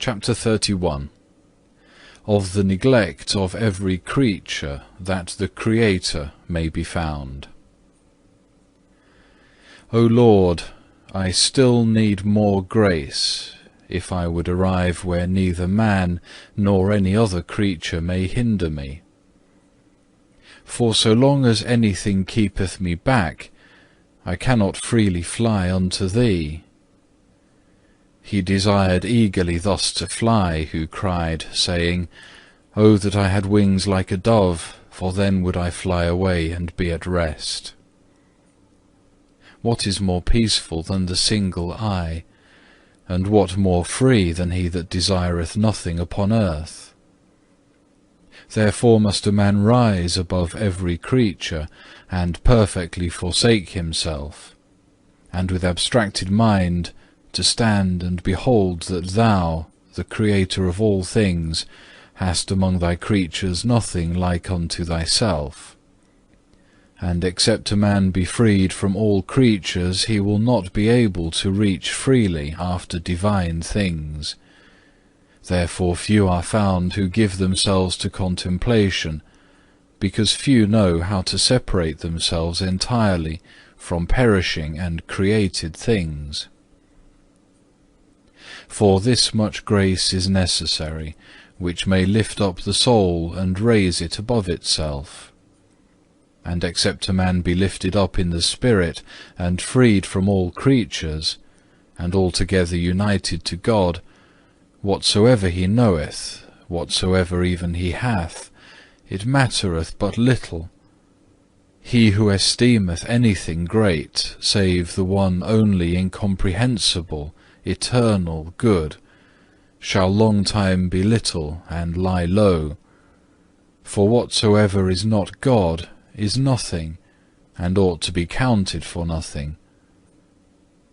Chapter 31. Of the neglect of every creature, that the Creator may be found. O Lord, I still need more grace, if I would arrive where neither man nor any other creature may hinder me. For so long as anything keepeth me back, I cannot freely fly unto Thee. He desired eagerly thus to fly, who cried, saying, O that I had wings like a dove, for then would I fly away and be at rest. What is more peaceful than the single eye? And what more free than he that desireth nothing upon earth? Therefore must a man rise above every creature, and perfectly forsake himself, and with abstracted mind to stand and behold that Thou, the Creator of all things, hast among Thy creatures nothing like unto Thyself. And except a man be freed from all creatures, he will not be able to reach freely after divine things. Therefore few are found who give themselves to contemplation, because few know how to separate themselves entirely from perishing and created things. For this much grace is necessary, which may lift up the soul and raise it above itself. And except a man be lifted up in the Spirit, and freed from all creatures, and altogether united to God, whatsoever he knoweth, whatsoever even he hath, it mattereth but little. He who esteemeth anything great, save the one only incomprehensible, eternal good, shall long time be little and lie low. For whatsoever is not God is nothing, and ought to be counted for nothing.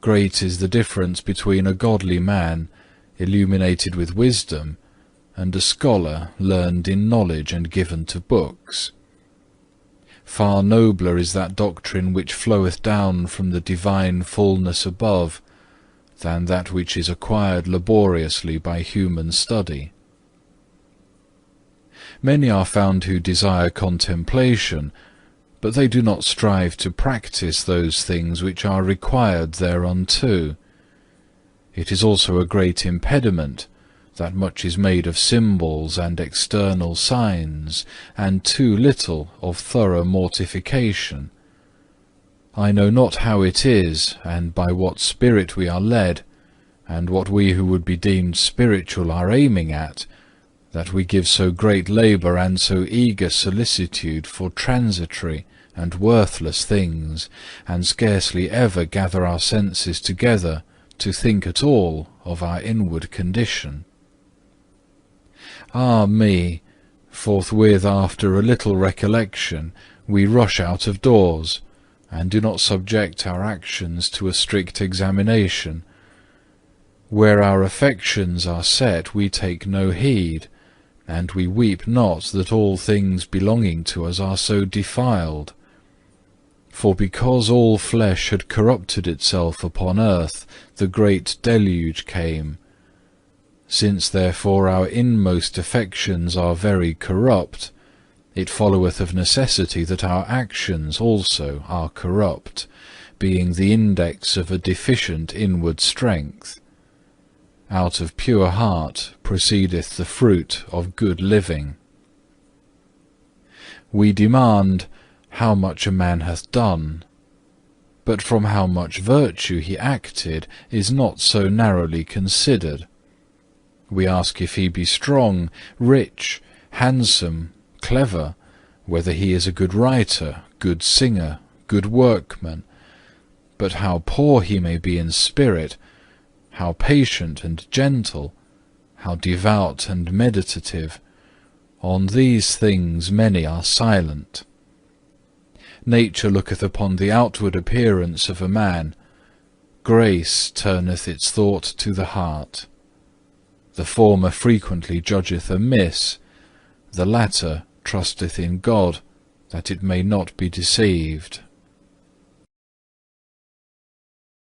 Great is the difference between a godly man, illuminated with wisdom, and a scholar learned in knowledge and given to books. Far nobler is that doctrine which floweth down from the divine fullness above, than that which is acquired laboriously by human study. Many are found who desire contemplation, but they do not strive to practice those things which are required thereunto. It is also a great impediment, that much is made of symbols and external signs, and too little of thorough mortification. I know not how it is, and by what spirit we are led, and what we who would be deemed spiritual are aiming at, that we give so great labour and so eager solicitude for transitory and worthless things, and scarcely ever gather our senses together to think at all of our inward condition. Ah me! Forthwith after a little recollection we rush out of doors, and do not subject our actions to a strict examination. Where our affections are set we take no heed, and we weep not that all things belonging to us are so defiled. For because all flesh had corrupted itself upon earth, the great deluge came. Since therefore our inmost affections are very corrupt, it followeth of necessity that our actions also are corrupt, being the index of a deficient inward strength. Out of pure heart proceedeth the fruit of good living. We demand how much a man hath done, but from how much virtue he acted is not so narrowly considered. We ask if he be strong, rich, handsome, clever, whether he is a good writer, good singer, good workman, but how poor he may be in spirit, how patient and gentle, how devout and meditative, on these things many are silent. Nature looketh upon the outward appearance of a man, grace turneth its thought to the heart. The former frequently judgeth amiss, the latter trusteth in God, that it may not be deceived.